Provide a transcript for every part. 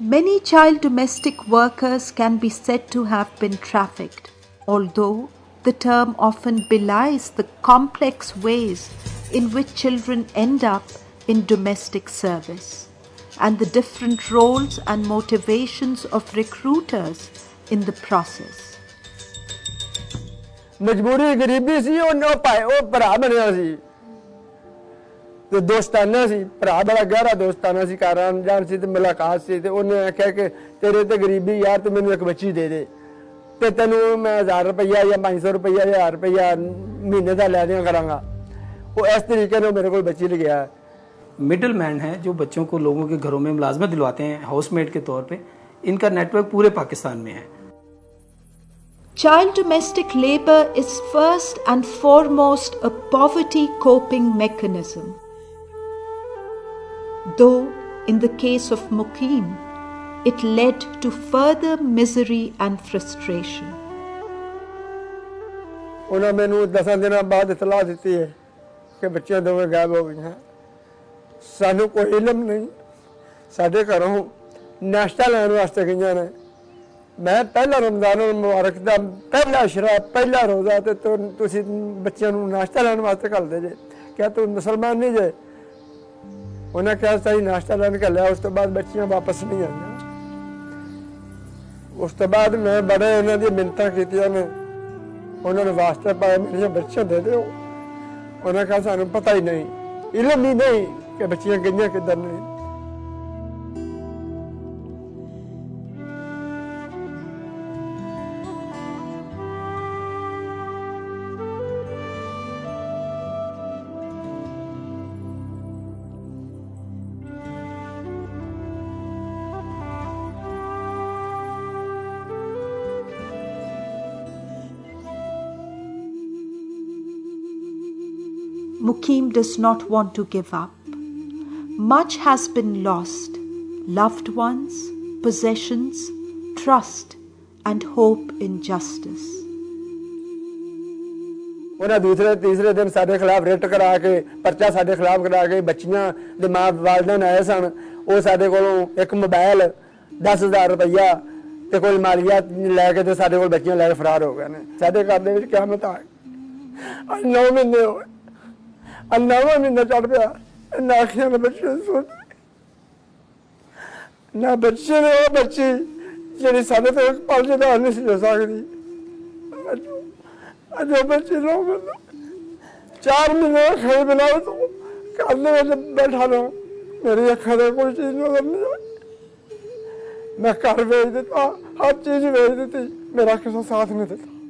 Many child domestic workers can be said to have been trafficked, although the term often belies the complex ways in which children end up in domestic service and the different roles and motivations of recruiters in the process. ਮਜਬੂਰੀ ਗਰੀਬੀ ਸੀ ਉਹ ਭਾਈ ਉਹ ਭਰਾ ਬਣਿਆ ਸੀ ਤੇ ਦੋਸਤਾਨਾ ਸੀ ਭਰਾ ਬੜਾ ਗਹਿਰਾ ਦੋਸਤਾਨਾ ਸੀ ਘਰ ਆਉਣ ਜਾਣ ਸੀ ਤੇ ਮੁਲਾਕਾਤ ਸੀ ਤੇ ਉਹਨੇ ਆਖਿਆ ਕਿ ਤੇਰੇ ਤੇ ਗਰੀਬੀ ਯਾਰ ਤੂੰ ਮੈਨੂੰ ਇੱਕ ਬੱਚੀ ਦੇ ਦੇ ਤੇ ਤੈਨੂੰ ਮੈਂ 1000 ਰੁਪਇਆ ਜਾਂ 500 ਰੁਪਇਆ ਜਾਂ 1000 ਰੁਪਇਆ ਮਹੀਨੇ ਦਾ ਲੈ ਦਿਆਂ ਕਰਾਂਗਾ ਉਹ ਇਸ ਤਰੀਕੇ ਨਾਲ ਮੇਰੇ ਕੋਲ ਬੱਚੀ ਲਿਆ मिडिल मैन है जो बच्चों को लोगों के घरों में मुलाजमत दिलवाते हैं हाउसमेट के तौर पे इनका नेटवर्क पूरे पाकिस्तान में है Child domestic labor is first and foremost a poverty coping mechanism. Though in the case of Mukim, it led to further misery and frustration. ਉਹਨਾਂ ਮੈਨੂੰ 10 ਦਿਨਾਂ ਬਾਅਦ ਇਤਲਾਹ ਦਿੱਤੀ ਹੈ ਕਿ ਬੱਚੀਆਂ ਦੋਵੇਂ ਗਾਇਬ ਹੋ ਗਈਆਂ ਸਾਨੂੰ ਕੋਈ ਇਲਮ ਨਹੀਂ ਸਾਡੇ ਘਰੋਂ ਨਾਸ਼ਤਾ ਲੈਣ ਵਾਸਤੇ ਗਈਆਂ ਨੇ ਮੈਂ ਪਹਿਲਾ ਰਮਜ਼ਾਨ ਮੁਬਾਰਕ ਦਾ ਪਹਿਲਾ ਇਸ਼ਰਾ ਪਹਿਲਾ ਰੋਜ਼ਾ ਤੇ ਤੁਸੀਂ ਬੱਚਿਆਂ ਨੂੰ ਨਾਸ਼ਤਾ ਲੈਣ ਵਾਸਤੇ ਘੱਲਦੇ ਜੇ ਕਿਹਾ ਤੂੰ ਮੁਸਲਮਾਨ ਨਹੀਂ ਜੇ ਉਹਨਾਂ ਕਿਹਾ ਸਹੀ ਨਾਸ਼ਤਾ ਲੈਣ ਘੱਲਿਆ ਉਸ ਤੋਂ ਬਾਅਦ ਬੱਚੀਆਂ ਵਾਪਸ ਨਹੀਂ ਆਈਆਂ ਉਸ ਤੋਂ ਬਾਅਦ ਮੈਂ ਬੜੇ ਉਹਨਾਂ ਦੀ ਮਿੰਨਤਾਂ ਕੀਤੀਆਂ ਨੇ ਉਹਨਾਂ ਨੇ ਵਾਸਤੇ ਪਾਇਆ ਮੇਰੀਆਂ ਬੱਚੀਆਂ ਦੇ ਦਿਓ ਉਹਨਾਂ ਕਿਹਾ ਸਾਨੂੰ ਪਤਾ ਹੀ ਨਹੀਂ ਇਲਮ ਹੀ ਨਹੀਂ ਕਿ ਬੱਚੀਆਂ ਗਈਆਂ ਕਿੱਧਰ ਨੇ Mukim does not want to give up. Much has been lost: loved ones, possessions, trust, and hope in justice. ਉਹਨਾਂ ਦੂਸਰੇ ਤੀਸਰੇ ਦਿਨ ਸਾਡੇ ਖਿਲਾਫ ਰਿਟ ਕਰਾ ਕੇ ਪਰਚਾ ਸਾਡੇ ਖਿਲਾਫ ਕਰਾ ਕੇ ਬੱਚੀਆਂ ਦੇ ਮਾਂ ਵਾਲਿਦਾਨ ਆਏ ਸਨ ਉਹ ਸਾਡੇ ਕੋਲੋਂ ਇੱਕ ਮੋਬਾਈਲ 10,000 ਰੁਪਇਆ ਤੇ ਕੋਈ ਮਾਲੀਆ ਲੈ ਕੇ ਤੇ ਸਾਡੇ ਕੋਲ ਬੱਚੀਆਂ ਲੈ ਕੇ ਫਰਾਰ ਹੋ ਗਏ ਨੇ ਸਾਡੇ ਘਰ ਦੇ ਵਿੱਚ ਕਿਆਮਤ ਆ ਗਈ 9 ਮਹੀਨੇ ਹੋਏ ਨਵਾਂ ਮਹੀਨਾ ਚੜ ਪਿਆ ਨਾ ਅੱਖਾਂ ਦੇ ਬੱਚੇ ਸੋਚ ਨਾ ਬੱਚੇ ਨੇ ਉਹ ਬੱਚੀ ਜਿਹੜੀ ਸਾਡੇ ਤੋਂ ਇੱਕ ਪਲ ਜਿਹਦਾ ਨਹੀਂ ਸੀ ਹੋ ਸਕਦੀ ਅੱਜ ਉਹ ਬੱਚੇ ਨੂੰ 4 ਮਹੀਨੇ ਖਾਈ ਬਣਾਓ ਤੂੰ ਘਰ ਦੇ ਵਿੱਚ ਬੈਠਾ ਰਹੋ ਮੇਰੀ ਅੱਖਾਂ ਦੇ ਕੋਈ ਚੀਜ਼ ਨਜ਼ਰ ਨਹੀਂ ਆਈ ਮੈਂ ਘਰ ਵੇਚ ਦਿੱਤਾ ਹਰ ਚੀਜ਼ ਵੇਚ ਦਿੱਤੀ ਮੇਰਾ ਕਿਸੇ ਸਾਥ ਨਹੀਂ ਦਿੱਤਾ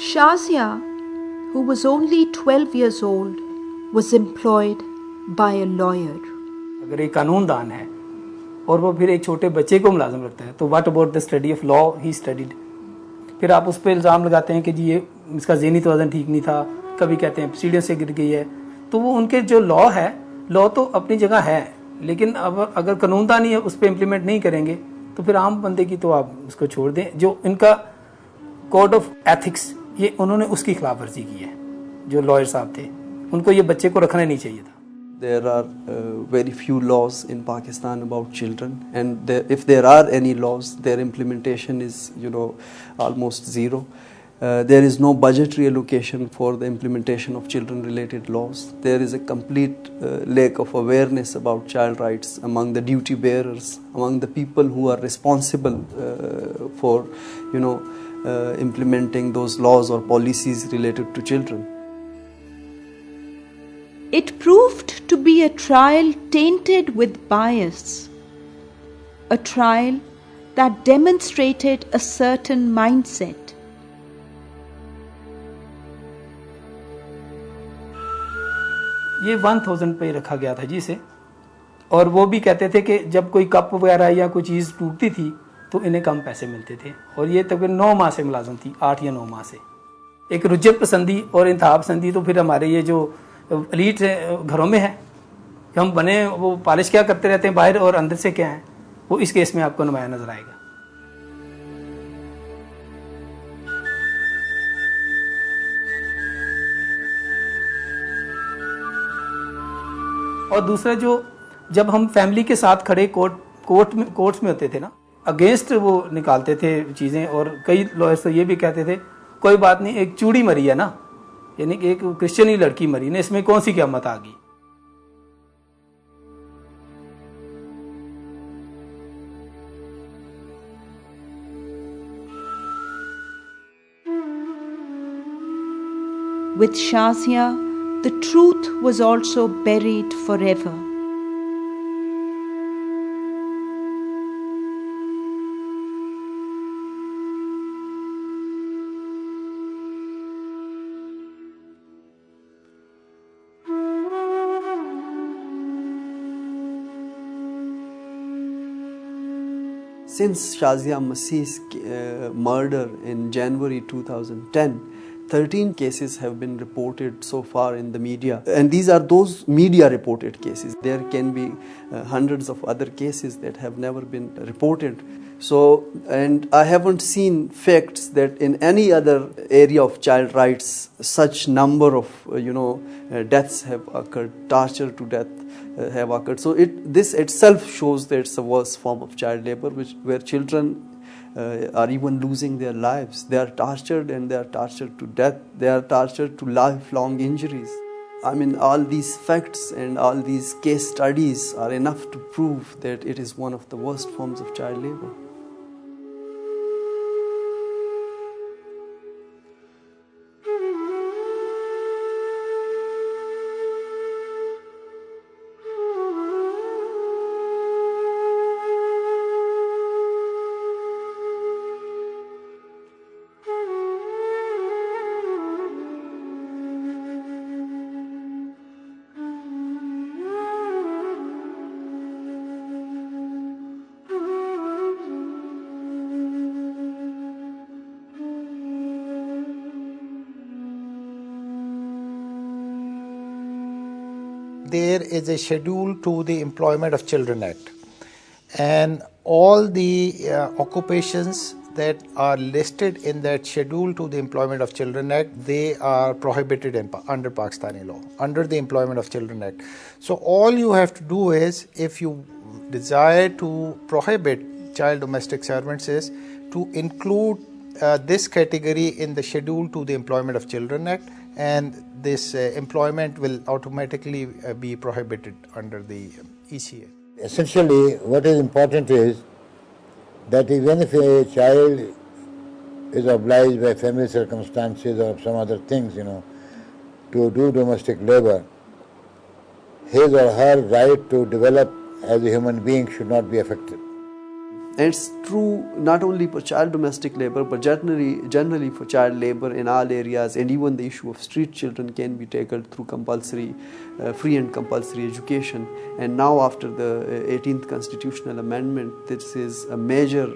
Shazia, who was only 12 years old, was employed by a lawyer. अगर एक कानूनदान है और वो फिर एक छोटे बच्चे को मुलाजिम रखता है तो what about the study of law he studied फिर आप उस पर इल्ज़ाम लगाते हैं कि जी ये इसका ज़हनी तवज़न ठीक नहीं था कभी कहते हैं सीढ़ियों से गिर गई है तो वो उनके जो लॉ है लॉ तो अपनी जगह है लेकिन अब अगर कानूनदान ही उस पर इम्प्लीमेंट नहीं करेंगे तो फिर आम बंदे की तो आप उसको छोड़ दें जो इनका कोड ऑफ एथिक्स ये उन्होंने उसकी खिलाफ वर्जी की है जो लॉयर साहब थे उनको ये बच्चे को रखना नहीं चाहिए था There are very few laws in Pakistan about children and if there are any laws their implementation is almost zero. There is no budgetary allocation for the implementation of children related laws. There is a complete lack of awareness about child rights among the duty bearers, among the people who are responsible for implementing those laws or policies related to children. It proved to be a trial tainted with bias, a trial that demonstrated a certain mindset. ये 1000 पे रखा गया था जी इसे और वो भी कहते थे कि जब कोई कप वगैरह या कोई चीज़ टूटती थी तो इन्हें कम पैसे मिलते थे और ये तकरीबन 9 माह से मुलाजिम थी 8 या 9 माह से एक रुजत पसंदी और इंतहा पसंदी तो फिर हमारे ये जो एलीट घरों में है हम बने वो पॉलिश क्या करते रहते हैं बाहर और अंदर से क्या है वो इस केस में आपको नुमाया नजर आएगा और दूसरा जो जब हम फैमिली के साथ खड़े कोर्ट्स में होते थे ना, अगेंस्ट वो निकालते थे चीज़ें, और कई लॉयर्स तो ये भी कहते थे कोई बात नहीं, एक चूड़ी मरी है ना, यानी कि एक क्रिश्चियन ही लड़की मरी ना, इसमें कौन सी क़यामत आ गई। With Shazia, the truth was also buried forever. Since Shazia Masih's murder in January 2010, 13 cases have been reported so far in the media, and these are those media reported cases. There can be hundreds of other cases that have never been reported. So, and I haven't seen facts that in any other area of child rights such number of deaths have occurred, torture to death have occurred. So this itself shows that it's a worst form of child labor, where children are even losing their lives. They are tortured, and they are tortured to death. They are tortured to lifelong injuries. I mean, all these facts and all these case studies are enough to prove that it is one of the worst forms of child labor. There is a schedule to the Employment of Children Act, and all the occupations that are listed in that schedule to the Employment of Children Act, they are prohibited under Pakistani law, under the Employment of Children Act. So all you have to do is, if you desire to prohibit child domestic servants, is to include this category in the schedule to the Employment of Children Act, and this employment will automatically be prohibited under the ECA. Essentially, what is important is that even if a child is obliged by family circumstances or some other things, to do domestic labor, his or her right to develop as a human being should not be affected. And it's true not only for child domestic labor, but generally for child labor in all areas, and even the issue of street children can be tackled through compulsory, free and compulsory education. And now after the 18th constitutional amendment, this is a major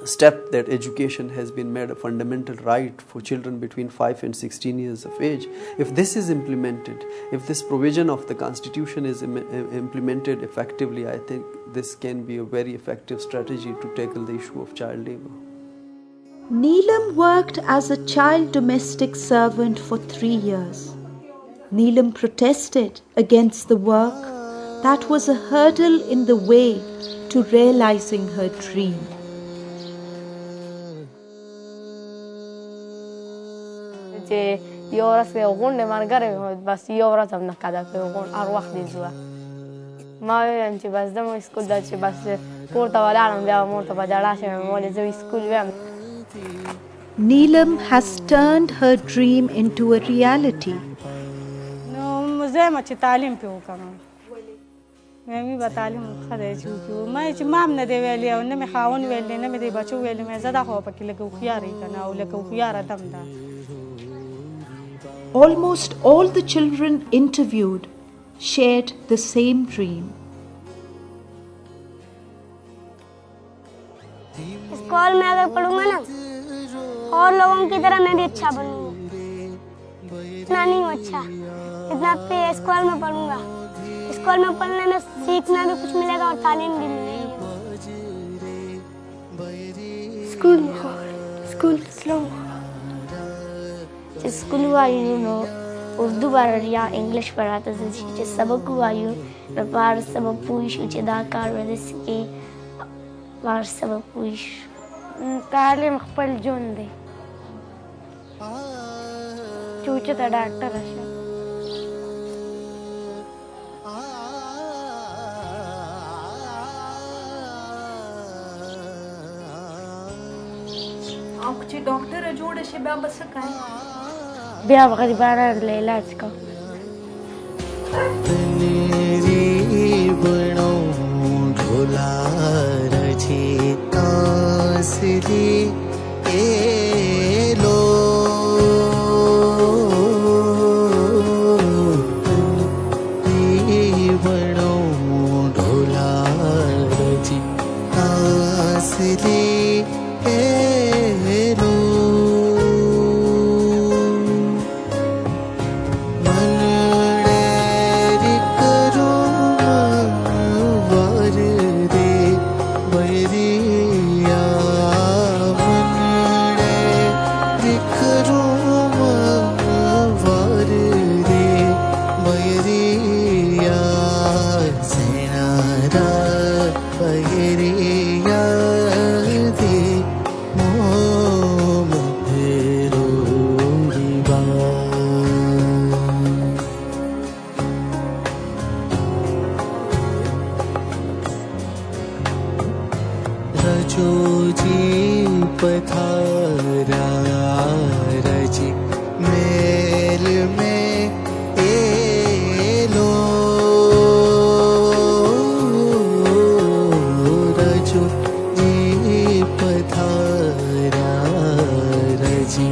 step that education has been made a fundamental right for children between 5 and 16 years of age. If this is implemented, if this provision of the constitution is implemented effectively, I think this can be a very effective strategy to tackle the issue of child labor. Neelam worked as a child domestic servant for 3 years. Neelam protested against the work that was a hurdle in the way to realizing her dream. یه ورځ یو غونډې ملګری مې بس یو ورځ هم نه قده کړې غونډ هر وخت دې ځوه ما وویل چې بس زه مو سکول ده چې بس کور ته ولاړم بیا مور ته به ژړا شوې ولې زه سکول ویم. Neelam has turned her dream into a reality. نو زه یم چې تعلیم پې وکړم مې به تعلیم ښه دی چې وکړو ما چې ما هم نه دی ویلی او نه مې خاوند ویلی نه مې دی بچو ویلی مې زه دا خو پکې لږ هوښیاره یې که نه او لږ هوښیاره دم ده. Almost all the children interviewed shared the same dream. School में अगर पढ़ूंगा ना और लोगों की तरह मैं भी अच्छा बनूंगा. इतना नहीं हूँ अच्छा, इतना पे स्कूल में पढ़ूंगा. स्कूल में पढ़ने में सीखना भी कुछ मिलेगा और तालीम भी मिलेगी. स्कूल स्लो स्कूल हुआ उर्दू बार या इंग्लिश पढ़ाता चे सबक आयु बार सबक पूछ चे दाकार वदस के बार सबक पूछ तालीम खपल जोन दे चूचे ता डॉक्टर है औकची डॉक्टर जोड़े से बया बस काय ब्याह गरीबाना ले इलाज का बनो ढोला रचिता सिरी ए लो बनो ढोला रचिता सिरी पथारा रजी मेल में ए लो रजो जी पथारा रजी